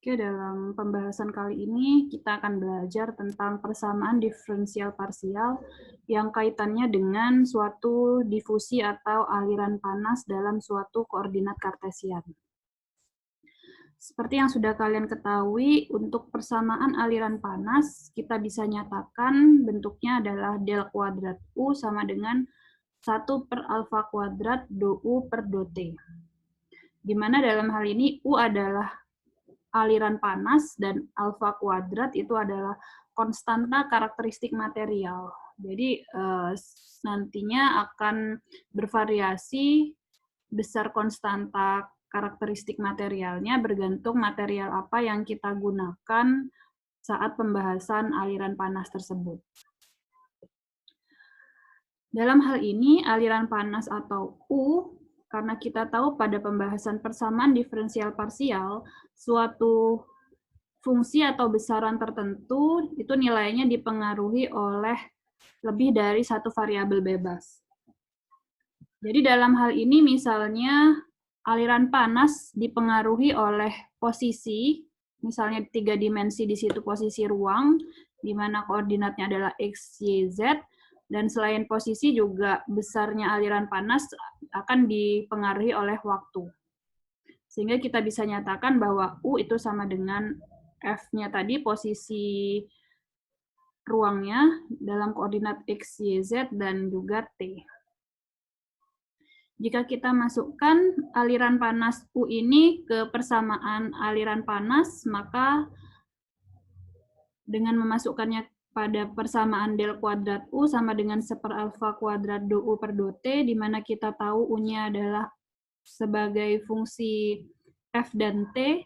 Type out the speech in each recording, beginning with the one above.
Oke, dalam pembahasan kali ini kita akan belajar tentang persamaan diferensial parsial yang kaitannya dengan suatu difusi atau aliran panas dalam suatu koordinat kartesian. Seperti yang sudah kalian ketahui, untuk persamaan aliran panas, kita bisa nyatakan bentuknya adalah del kuadrat U sama dengan 1 per alfa kuadrat do U per do T. Di mana dalam hal ini U adalah aliran panas dan alfa kuadrat itu adalah konstanta karakteristik material. Jadi nantinya akan bervariasi besar konstanta karakteristik materialnya bergantung material apa yang kita gunakan saat pembahasan aliran panas tersebut. Dalam hal ini, aliran panas atau U, karena kita tahu pada pembahasan persamaan diferensial parsial, suatu fungsi atau besaran tertentu itu nilainya dipengaruhi oleh lebih dari satu variabel bebas. Jadi dalam hal ini misalnya aliran panas dipengaruhi oleh posisi, misalnya 3 dimensi di situ posisi ruang, di mana koordinatnya adalah X, Y, Z, dan selain posisi juga besarnya aliran panas akan dipengaruhi oleh waktu. Sehingga kita bisa nyatakan bahwa U itu sama dengan F-nya tadi, posisi ruangnya dalam koordinat X, Y, Z, dan juga T. Jika kita masukkan aliran panas U ini ke persamaan aliran panas, maka dengan memasukkannya pada persamaan del kuadrat U sama dengan 1 per alfa kuadrat do U per do T, di mana kita tahu U-nya adalah sebagai fungsi F dan T,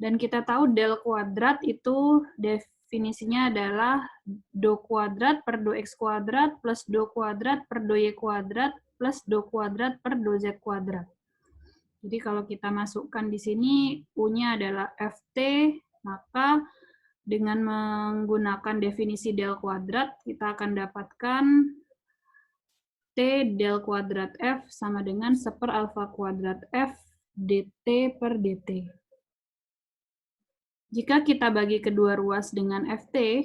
dan kita tahu del kuadrat itu definisinya adalah do kuadrat per do X kuadrat plus do kuadrat per do Y kuadrat plus do kuadrat per do Z kuadrat. Jadi kalau kita masukkan di sini U-nya adalah Ft, maka dengan menggunakan definisi del kuadrat, kita akan dapatkan T del kuadrat F sama dengan 1 per alfa kuadrat F dt per dt. Jika kita bagi kedua ruas dengan Ft,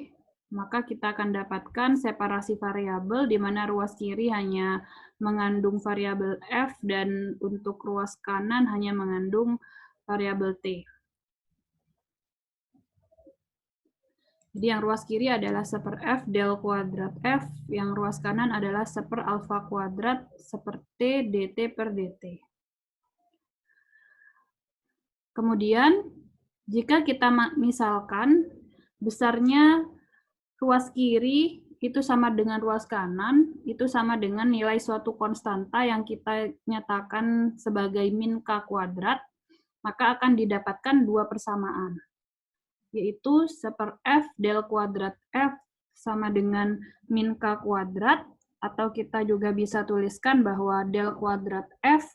maka kita akan dapatkan separasi variabel di mana ruas kiri hanya mengandung variabel F dan untuk ruas kanan hanya mengandung variabel T. Jadi yang ruas kiri adalah 1 per F del kuadrat F, yang ruas kanan adalah 1 per alfa kuadrat 1 per T dt per dt. Kemudian, jika kita misalkan besarnya ruas kiri itu sama dengan ruas kanan, itu sama dengan nilai suatu konstanta yang kita nyatakan sebagai min K kuadrat, maka akan didapatkan dua persamaan, yaitu 1 per F del kuadrat F sama dengan min K kuadrat, atau kita juga bisa tuliskan bahwa del kuadrat F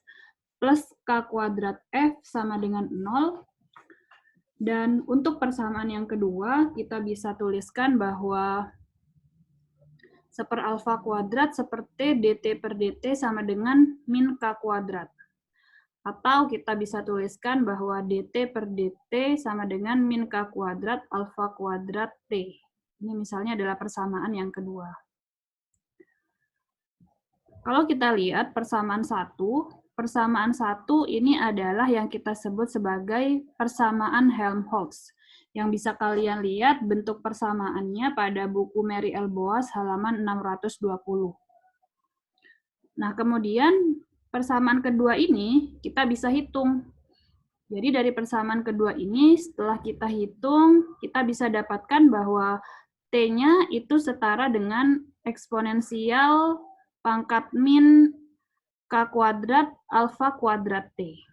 plus K kuadrat F sama dengan 0. Dan untuk persamaan yang kedua, kita bisa tuliskan bahwa 1 per alfa kuadrat seperti dt per dt sama dengan min K kuadrat. Atau kita bisa tuliskan bahwa dt per dt sama dengan min K kuadrat alfa kuadrat T. Ini misalnya adalah persamaan yang kedua. Kalau kita lihat persamaan 1 ini adalah yang kita sebut sebagai persamaan Helmholtz. Yang bisa kalian lihat bentuk persamaannya pada buku Mary L. Boas halaman 620. Nah, kemudian persamaan kedua ini kita bisa hitung. Jadi dari persamaan kedua ini, setelah kita hitung, kita bisa dapatkan bahwa T-nya itu setara dengan eksponensial pangkat min K kuadrat alfa kuadrat T.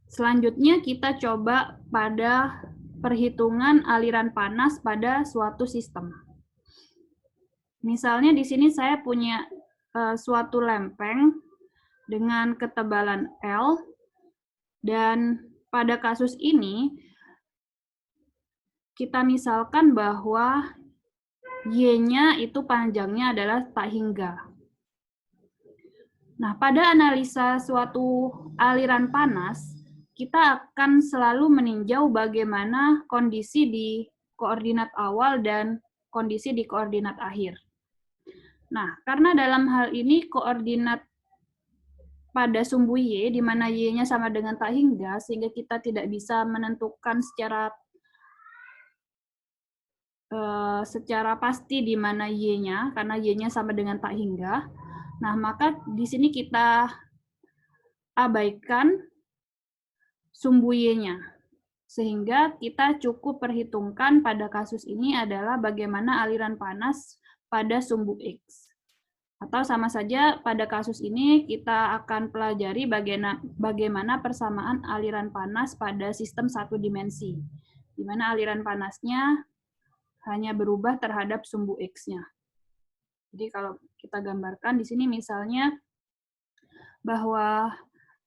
Selanjutnya kita coba pada perhitungan aliran panas pada suatu sistem. Misalnya di sini saya punya suatu lempeng dengan ketebalan L, dan pada kasus ini kita misalkan bahwa Y-nya itu panjangnya adalah tak hingga. Nah, pada analisa suatu aliran panas, kita akan selalu meninjau bagaimana kondisi di koordinat awal dan kondisi di koordinat akhir. Nah, karena dalam hal ini koordinat pada sumbu Y, di mana Y-nya sama dengan tak hingga, sehingga kita tidak bisa menentukan secara pasti di mana Y-nya, karena Y-nya sama dengan tak hingga. Nah, maka di sini kita abaikan sumbu Y-nya. Sehingga kita cukup perhitungkan pada kasus ini adalah bagaimana aliran panas pada sumbu X. Atau sama saja pada kasus ini kita akan pelajari bagaimana persamaan aliran panas pada sistem satu dimensi, di mana aliran panasnya hanya berubah terhadap sumbu X-nya. Jadi kalau kita gambarkan di sini misalnya bahwa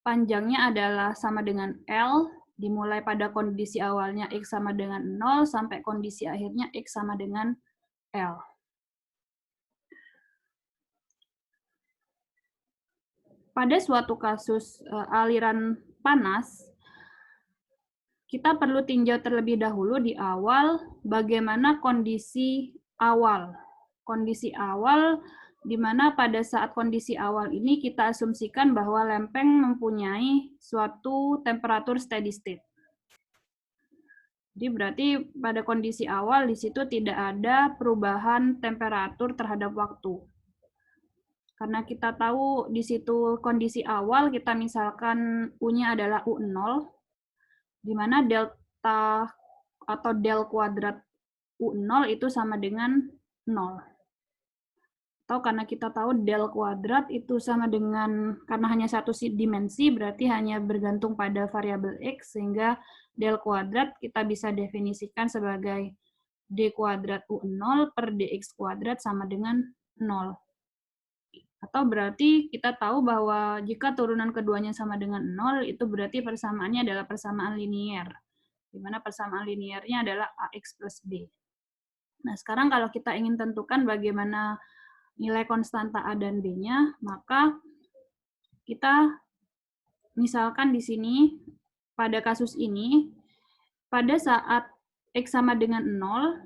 panjangnya adalah sama dengan L, dimulai pada kondisi awalnya X sama dengan 0, sampai kondisi akhirnya X sama dengan L. Pada suatu kasus aliran panas, kita perlu tinjau terlebih dahulu di awal bagaimana kondisi awal. Kondisi awal di mana pada saat kondisi awal ini kita asumsikan bahwa lempeng mempunyai suatu temperatur steady state. Jadi berarti pada kondisi awal di situ tidak ada perubahan temperatur terhadap waktu. Karena kita tahu di situ kondisi awal kita misalkan U-nya adalah U0, di mana delta atau del kuadrat U0 itu sama dengan 0. Atau karena kita tahu del kuadrat itu sama dengan, karena hanya satu dimensi, berarti hanya bergantung pada variabel X, sehingga del kuadrat kita bisa definisikan sebagai d kuadrat U0 per dx kuadrat sama dengan 0. Atau berarti kita tahu bahwa jika turunan keduanya sama dengan 0, itu berarti persamaannya adalah persamaan linier, di mana persamaan liniernya adalah AX plus B. Nah, sekarang kalau kita ingin tentukan bagaimana nilai konstanta A dan B-nya, maka kita misalkan di sini, pada kasus ini, pada saat X sama dengan 0,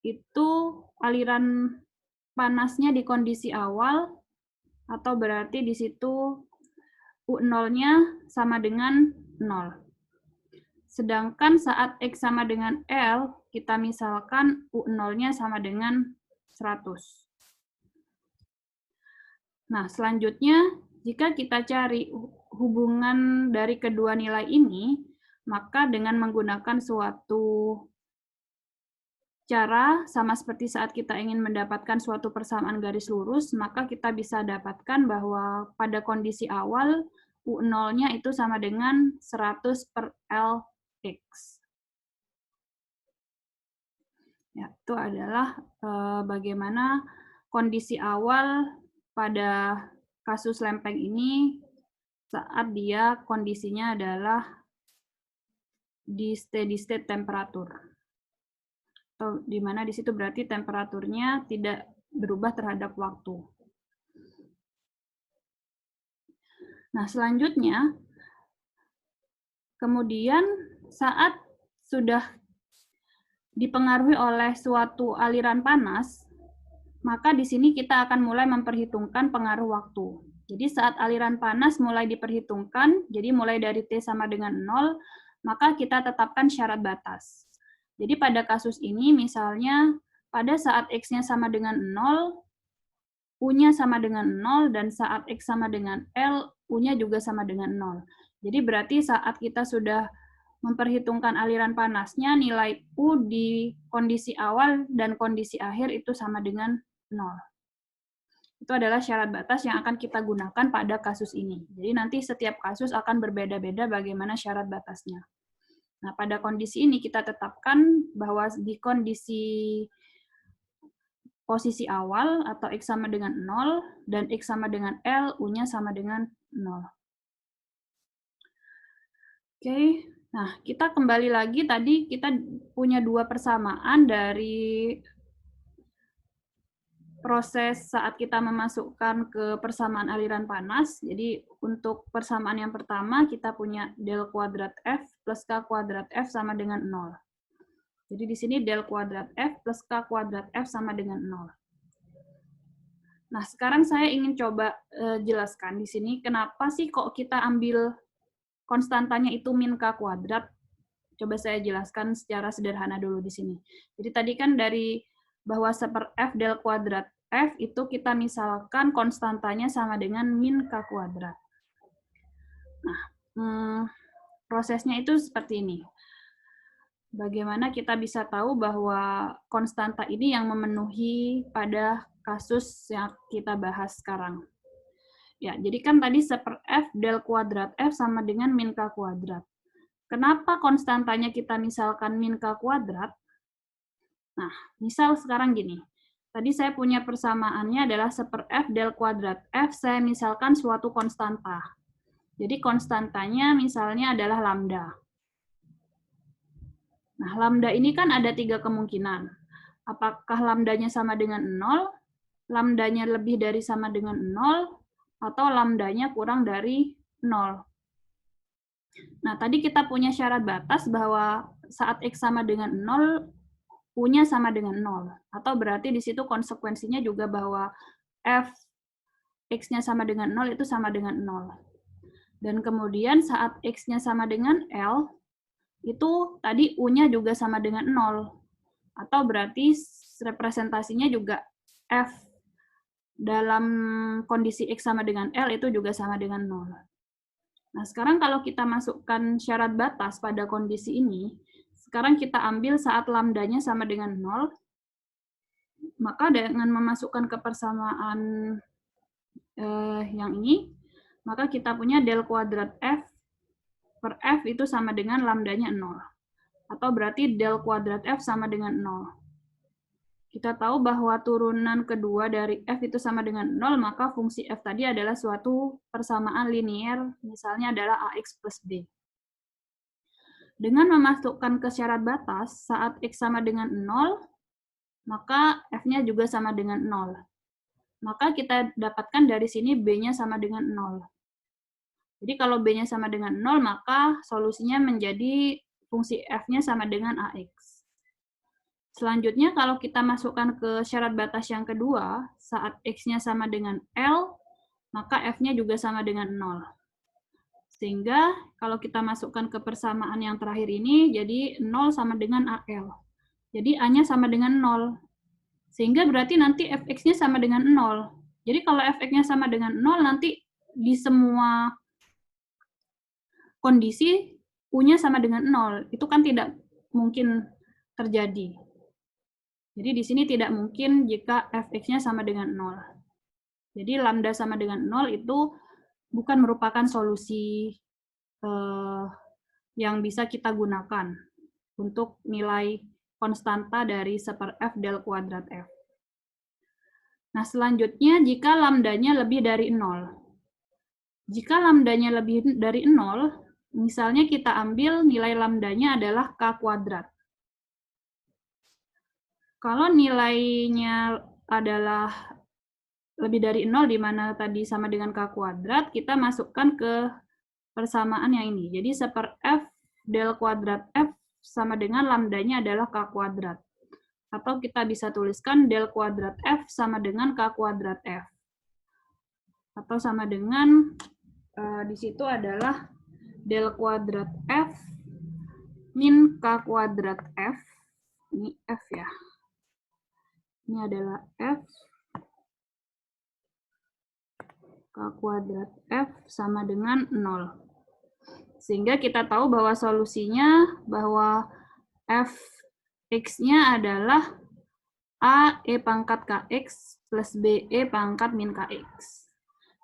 itu aliran panasnya di kondisi awal, atau berarti di situ U0-nya sama dengan 0. Sedangkan saat X sama dengan L, kita misalkan U0-nya sama dengan 100. Nah, selanjutnya, jika kita cari hubungan dari kedua nilai ini, maka dengan menggunakan suatu cara, sama seperti saat kita ingin mendapatkan suatu persamaan garis lurus, maka kita bisa dapatkan bahwa pada kondisi awal, U0-nya itu sama dengan 100 per Lx. Ya, itu adalah bagaimana kondisi awal pada kasus lempeng ini saat dia kondisinya adalah di steady state temperatur. Atau di mana di situ berarti temperaturnya tidak berubah terhadap waktu. Nah, selanjutnya, kemudian saat sudah dipengaruhi oleh suatu aliran panas, maka di sini kita akan mulai memperhitungkan pengaruh waktu. Jadi saat aliran panas mulai diperhitungkan, jadi mulai dari T sama dengan 0, maka kita tetapkan syarat batas. Jadi pada kasus ini misalnya pada saat X-nya sama dengan 0, U-nya sama dengan 0, dan saat X sama dengan L, U-nya juga sama dengan 0. Jadi berarti saat kita sudah memperhitungkan aliran panasnya, nilai U di kondisi awal dan kondisi akhir itu sama dengan 0. Itu adalah syarat batas yang akan kita gunakan pada kasus ini. Jadi nanti setiap kasus akan berbeda-beda bagaimana syarat batasnya. Nah, pada kondisi ini kita tetapkan bahwa di kondisi posisi awal atau X sama dengan 0 dan X sama dengan L, U-nya sama dengan 0. Oke, nah kita kembali lagi tadi kita punya dua persamaan dari proses saat kita memasukkan ke persamaan aliran panas. Jadi untuk persamaan yang pertama kita punya del kuadrat F plus K kuadrat F sama dengan 0. Jadi di sini del kuadrat F plus K kuadrat F sama dengan 0. Nah, sekarang saya ingin coba jelaskan di sini kenapa sih kok kita ambil konstantanya itu min K kuadrat. Coba saya jelaskan secara sederhana dulu di sini. Jadi tadi kan dari bahwa seper F del kuadrat F itu kita misalkan konstantanya sama dengan min K kuadrat. Nah, prosesnya itu seperti ini. Bagaimana kita bisa tahu bahwa konstanta ini yang memenuhi pada kasus yang kita bahas sekarang. Ya, jadi kan tadi seper F del kuadrat F sama dengan min K kuadrat. Kenapa konstantanya kita misalkan min K kuadrat? Nah, misal sekarang gini. Tadi saya punya persamaannya adalah seper F del kuadrat F, saya misalkan suatu konstanta. Jadi konstantanya misalnya adalah lambda. Nah, lambda ini kan ada 3 kemungkinan. Apakah lambdanya sama dengan 0, lambdanya lebih dari sama dengan 0, atau lambdanya kurang dari 0. Nah, tadi kita punya syarat batas bahwa saat X sama dengan 0, U-nya sama dengan 0. Atau berarti di situ konsekuensinya juga bahwa F X-nya sama dengan 0 itu sama dengan 0. Dan kemudian saat X-nya sama dengan L, itu tadi U-nya juga sama dengan 0. Atau berarti representasinya juga F dalam kondisi X sama dengan L itu juga sama dengan 0. Nah, sekarang kalau kita masukkan syarat batas pada kondisi ini, sekarang kita ambil saat lambdanya sama dengan 0, maka dengan memasukkan ke persamaan yang ini, maka kita punya del kuadrat F per F itu sama dengan lambdanya 0. Atau berarti del kuadrat F sama dengan 0. Kita tahu bahwa turunan kedua dari F itu sama dengan 0, maka fungsi F tadi adalah suatu persamaan linier, misalnya adalah AX plus B. Dengan memasukkan ke syarat batas, saat X sama dengan 0, maka F-nya juga sama dengan 0. Maka kita dapatkan dari sini B-nya sama dengan 0. Jadi kalau B-nya sama dengan 0, maka solusinya menjadi fungsi F-nya sama dengan AX. Selanjutnya, kalau kita masukkan ke syarat batas yang kedua, saat X-nya sama dengan L, maka F-nya juga sama dengan 0. Sehingga kalau kita masukkan ke persamaan yang terakhir ini, jadi 0 sama dengan AL. Jadi A-nya sama dengan 0. Sehingga berarti nanti Fx-nya sama dengan 0. Jadi kalau Fx-nya sama dengan 0, nanti di semua kondisi U-nya sama dengan 0. Itu kan tidak mungkin terjadi. Jadi di sini tidak mungkin jika Fx-nya sama dengan 0. Jadi lambda sama dengan 0 itu bukan merupakan solusi yang bisa kita gunakan untuk nilai konstanta dari seper F del kuadrat F. Nah, selanjutnya jika lambdanya lebih dari 0. Jika lambdanya lebih dari 0, misalnya kita ambil nilai lambdanya adalah K kuadrat. Kalau nilainya adalah lebih dari 0, di mana tadi sama dengan K kuadrat, kita masukkan ke persamaan yang ini. Jadi seper F del kuadrat F sama dengan lambdanya adalah K kuadrat. Atau kita bisa tuliskan del kuadrat F sama dengan K kuadrat F. Atau sama dengan, di situ adalah del kuadrat F min K kuadrat F. Ini F ya. Ini adalah F. K kuadrat F sama dengan 0. Sehingga kita tahu bahwa solusinya bahwa Fx-nya adalah A E pangkat Kx plus B E pangkat min Kx.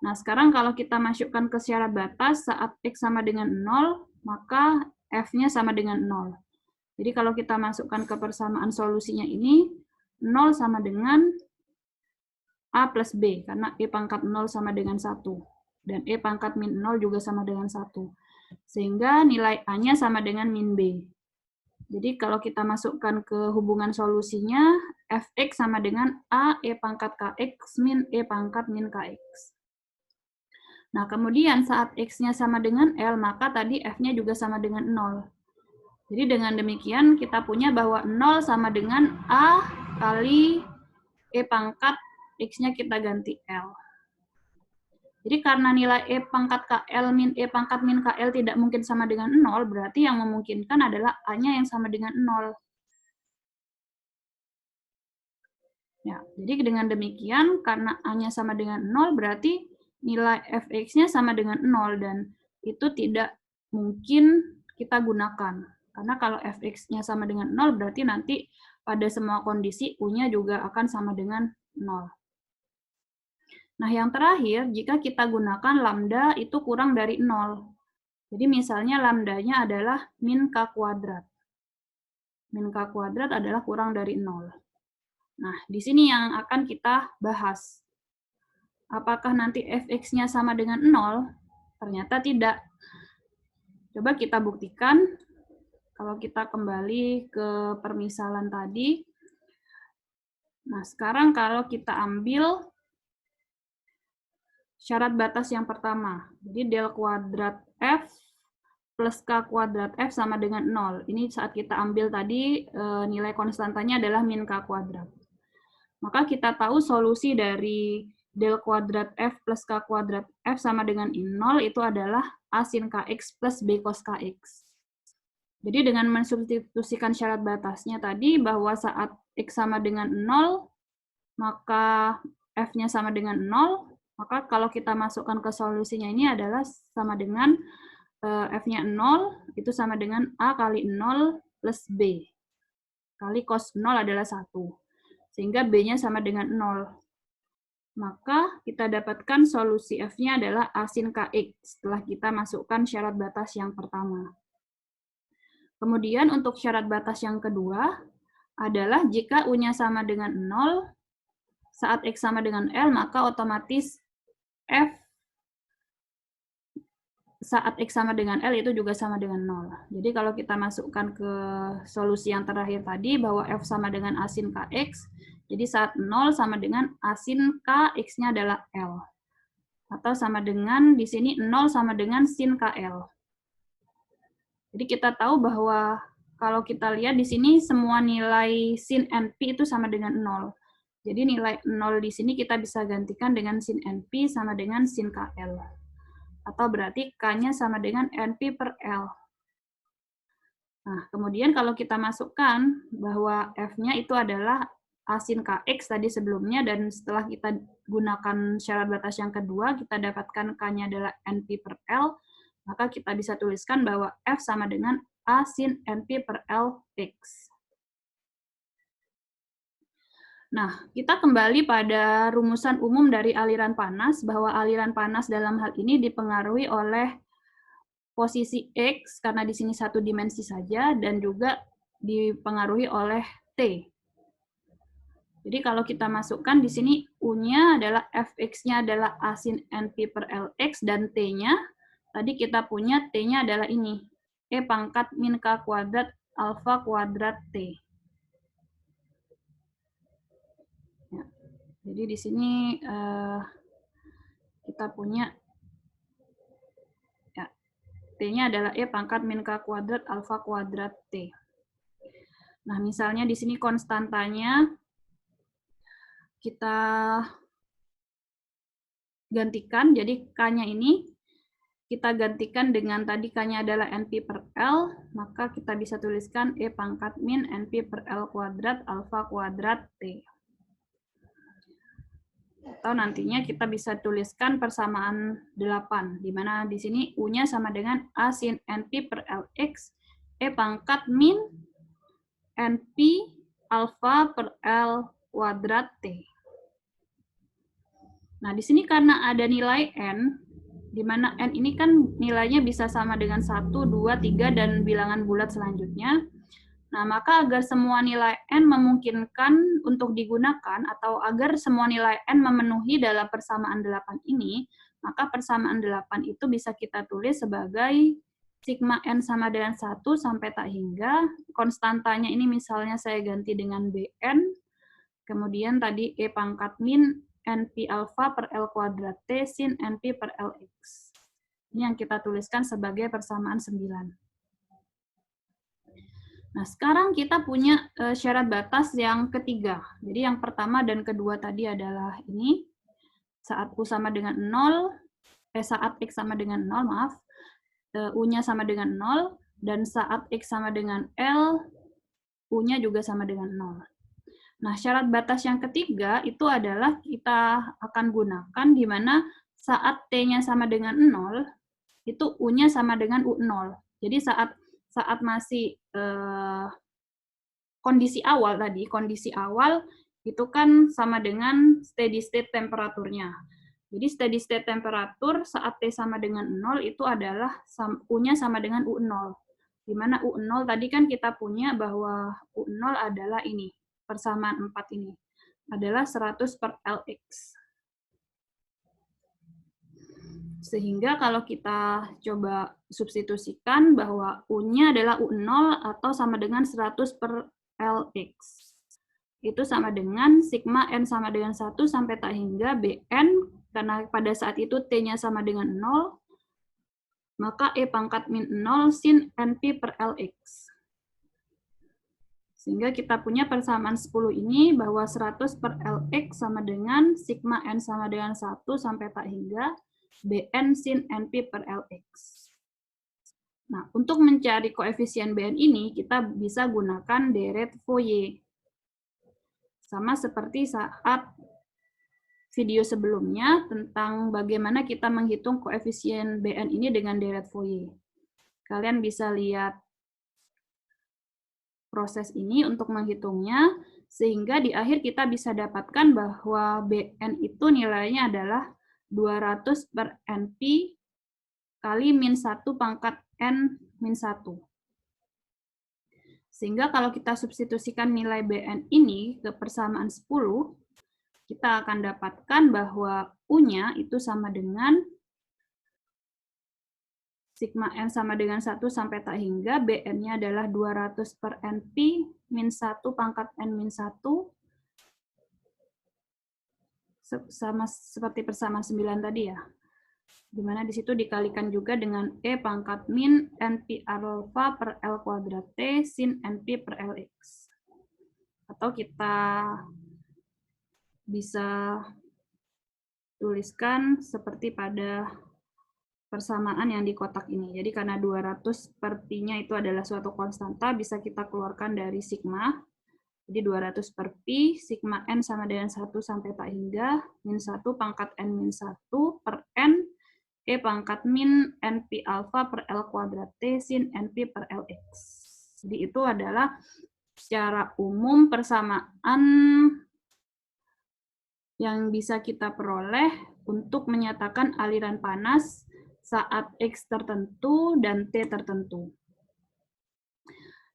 Nah, sekarang kalau kita masukkan ke syarat batas saat X sama dengan 0, maka F-nya sama dengan 0. Jadi kalau kita masukkan ke persamaan solusinya ini, 0 sama dengan A plus B, karena E pangkat 0 sama dengan 1. Dan E pangkat min 0 juga sama dengan 1. Sehingga nilai A-nya sama dengan min B. Jadi kalau kita masukkan ke hubungan solusinya, fx sama dengan A E pangkat kx min E pangkat min kx. Nah, kemudian saat x-nya sama dengan L, maka tadi f-nya juga sama dengan 0. Jadi dengan demikian kita punya bahwa 0 sama dengan A kali E pangkat x-nya kita ganti L. Jadi karena nilai E pangkat KL min E pangkat min KL tidak mungkin sama dengan 0, berarti yang memungkinkan adalah A-nya yang sama dengan 0. Ya, jadi dengan demikian, karena A-nya sama dengan 0, berarti nilai fx-nya sama dengan 0, dan itu tidak mungkin kita gunakan. Karena kalau fx-nya sama dengan 0, berarti nanti pada semua kondisi U-nya juga akan sama dengan 0. Nah, yang terakhir, jika kita gunakan lambda itu kurang dari 0. Jadi misalnya lambdanya adalah min k kuadrat. Min k kuadrat adalah kurang dari 0. Nah, di sini yang akan kita bahas. Apakah nanti fx-nya sama dengan 0? Ternyata tidak. Coba kita buktikan. Kalau kita kembali ke permisalan tadi. Nah, sekarang kalau kita ambil syarat batas yang pertama. Jadi del kuadrat f plus k kuadrat f sama dengan 0. Ini saat kita ambil tadi nilai konstantanya adalah min k kuadrat. Maka kita tahu solusi dari del kuadrat f plus k kuadrat f sama dengan 0 itu adalah a sin kx plus b cos kx. Jadi dengan mensubstitusikan syarat batasnya tadi bahwa saat x sama dengan 0, maka f-nya sama dengan 0, maka kalau kita masukkan ke solusinya ini adalah sama dengan f-nya 0, itu sama dengan a kali 0 plus b. Kali cos 0 adalah 1. Sehingga b-nya sama dengan 0. Maka kita dapatkan solusi f-nya adalah a sin kx setelah kita masukkan syarat batas yang pertama. Kemudian untuk syarat batas yang kedua adalah jika u-nya sama dengan 0, saat x sama dengan L, maka otomatis f saat x sama dengan L itu juga sama dengan 0. Jadi kalau kita masukkan ke solusi yang terakhir tadi, bahwa f sama dengan a sin kx, jadi saat 0 sama dengan a sin k, x-nya adalah L. Atau sama dengan, di sini 0 sama dengan sin KL. Jadi kita tahu bahwa kalau kita lihat di sini semua nilai sin NP itu sama dengan 0. Jadi nilai 0 di sini kita bisa gantikan dengan sin NP sama dengan sin KL. Atau berarti K-nya sama dengan NP per L. Nah, kemudian kalau kita masukkan bahwa F-nya itu adalah A sin KX tadi sebelumnya, dan setelah kita gunakan syarat batas yang kedua, kita dapatkan K-nya adalah NP per L, maka kita bisa tuliskan bahwa F sama dengan A sin NP per L X. Nah, kita kembali pada rumusan umum dari aliran panas, bahwa aliran panas dalam hal ini dipengaruhi oleh posisi X, karena di sini satu dimensi saja, dan juga dipengaruhi oleh T. Jadi kalau kita masukkan di sini U-nya adalah Fx-nya adalah A sin NP per Lx, dan T-nya, tadi kita punya T-nya adalah ini, E pangkat min K kuadrat alfa kuadrat T. Ya. Jadi di sini kita punya ya, T-nya adalah E pangkat min K kuadrat alfa kuadrat T. Nah, misalnya di sini konstantanya kita gantikan, jadi K-nya ini kita gantikan dengan tadi K-nya adalah NP per L, maka kita bisa tuliskan E pangkat min NP per L kuadrat alfa kuadrat T. Atau nantinya kita bisa tuliskan persamaan 8, di mana di sini U-nya sama dengan A sin NP per Lx, E pangkat min NP alfa per L kuadrat T. Nah, di sini karena ada nilai N, di mana N ini kan nilainya bisa sama dengan 1, 2, 3, dan bilangan bulat selanjutnya. Nah, maka agar semua nilai N memungkinkan untuk digunakan, atau agar semua nilai N memenuhi dalam persamaan 8 ini, maka persamaan 8 itu bisa kita tulis sebagai sigma N sama dengan 1 sampai tak hingga. Konstantanya ini misalnya saya ganti dengan Bn, Kemudian tadi E pangkat min NP alfa per L kuadrat T sin NP per LX. Ini yang kita tuliskan sebagai persamaan 9. Nah, sekarang kita punya syarat batas yang ketiga. Jadi yang pertama dan kedua tadi adalah ini. Saat U sama dengan 0, saat X sama dengan 0, maaf. U-nya sama dengan 0, dan saat X sama dengan L, U-nya juga sama dengan 0. Nah, syarat batas yang ketiga itu adalah kita akan gunakan di mana saat T-nya sama dengan 0, itu U-nya sama dengan U0. Jadi saat masih kondisi awal tadi, kondisi awal itu kan sama dengan steady state temperaturnya. Jadi steady state temperatur saat T sama dengan 0 itu adalah U-nya sama dengan U0. Di mana U0 tadi kan kita punya bahwa U0 adalah ini, persamaan 4 ini, adalah 100 per Lx. Sehingga kalau kita coba substitusikan bahwa U-nya adalah U0 atau sama dengan 100 per Lx. Itu sama dengan sigma N sama dengan 1 sampai tak hingga Bn, karena pada saat itu T-nya sama dengan 0, maka E pangkat min 0 sin NP per Lx. Sehingga kita punya persamaan 10 ini bahwa 100 per Lx sama dengan sigma N sama dengan 1 sampai tak hingga Bn sin NP per Lx. Nah, untuk mencari koefisien Bn ini, kita bisa gunakan deret Fourier. Sama seperti saat video sebelumnya tentang bagaimana kita menghitung koefisien Bn ini dengan deret Fourier. Kalian bisa lihat proses ini untuk menghitungnya, sehingga di akhir kita bisa dapatkan bahwa Bn itu nilainya adalah 200 per NP kali min 1 pangkat N min 1. Sehingga kalau kita substitusikan nilai Bn ini ke persamaan 10, kita akan dapatkan bahwa U-nya itu sama dengan sigma N sama dengan 1 sampai tak hingga, Bn-nya adalah 200 per NP min 1 pangkat N min 1, sama seperti persamaan 9 tadi ya. Dimana di situ dikalikan juga dengan E pangkat min NP alfa per L kuadrat T sin NP per Lx. Atau kita bisa tuliskan seperti pada persamaan yang di kotak ini. Jadi karena 200 per Pi-nya itu adalah suatu konstanta, bisa kita keluarkan dari sigma. Jadi 200 per Pi, sigma N sama dengan 1 sampai tak hingga, min 1 pangkat N min 1 per N, E pangkat min NP alfa per L kuadrat T sin NP per Lx. Jadi itu adalah secara umum persamaan yang bisa kita peroleh untuk menyatakan aliran panas saat X tertentu dan T tertentu.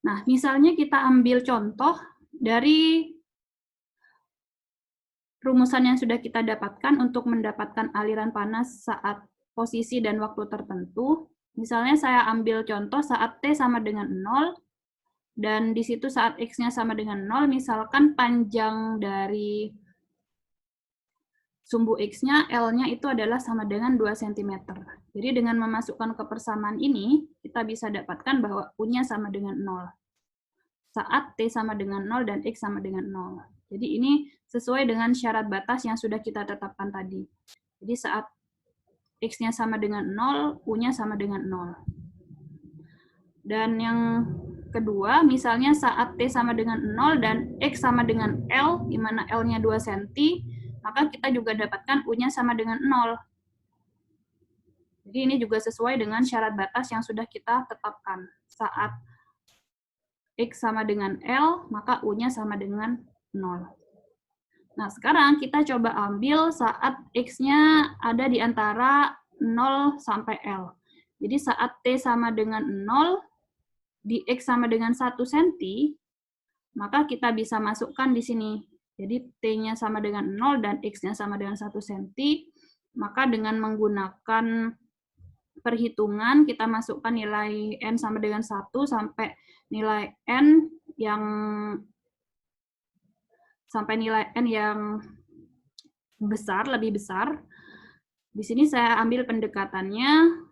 Nah, misalnya kita ambil contoh dari rumusan yang sudah kita dapatkan untuk mendapatkan aliran panas saat posisi dan waktu tertentu. Misalnya saya ambil contoh saat T sama dengan 0, dan di situ saat X-nya sama dengan 0, misalkan panjang dari sumbu X-nya, L-nya itu adalah sama dengan 2 cm. Jadi dengan memasukkan ke persamaan ini, kita bisa dapatkan bahwa U-nya sama dengan 0. Saat T sama dengan 0 dan X sama dengan 0. Jadi ini sesuai dengan syarat batas yang sudah kita tetapkan tadi. Jadi saat X-nya sama dengan 0, U-nya sama dengan 0. Dan yang kedua, misalnya saat T sama dengan 0 dan X sama dengan L, di mana L-nya 2 cm, maka kita juga dapatkan U-nya sama dengan 0. Jadi ini juga sesuai dengan syarat batas yang sudah kita tetapkan. Saat X sama dengan L, maka U-nya sama dengan 0. Nah, sekarang kita coba ambil saat X-nya ada di antara 0 sampai L. Jadi saat T sama dengan 0, di X sama dengan 1 cm, maka kita bisa masukkan di sini. Jadi T-nya sama dengan 0 dan X-nya sama dengan 1 cm, maka dengan menggunakan perhitungan, kita masukkan nilai N sama dengan 1 sampai nilai N yang sampai nilai N yang besar, lebih besar. Di sini saya ambil pendekatannya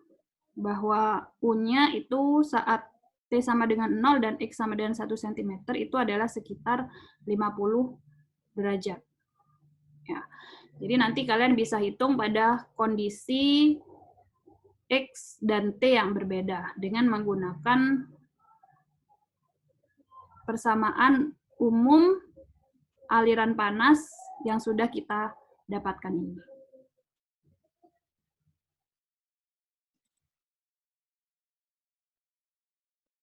bahwa U-nya itu saat T sama dengan 0 dan X sama dengan 1 cm itu adalah sekitar 50 derajat. Ya. Jadi nanti kalian bisa hitung pada kondisi X dan T yang berbeda dengan menggunakan persamaan umum aliran panas yang sudah kita dapatkan ini.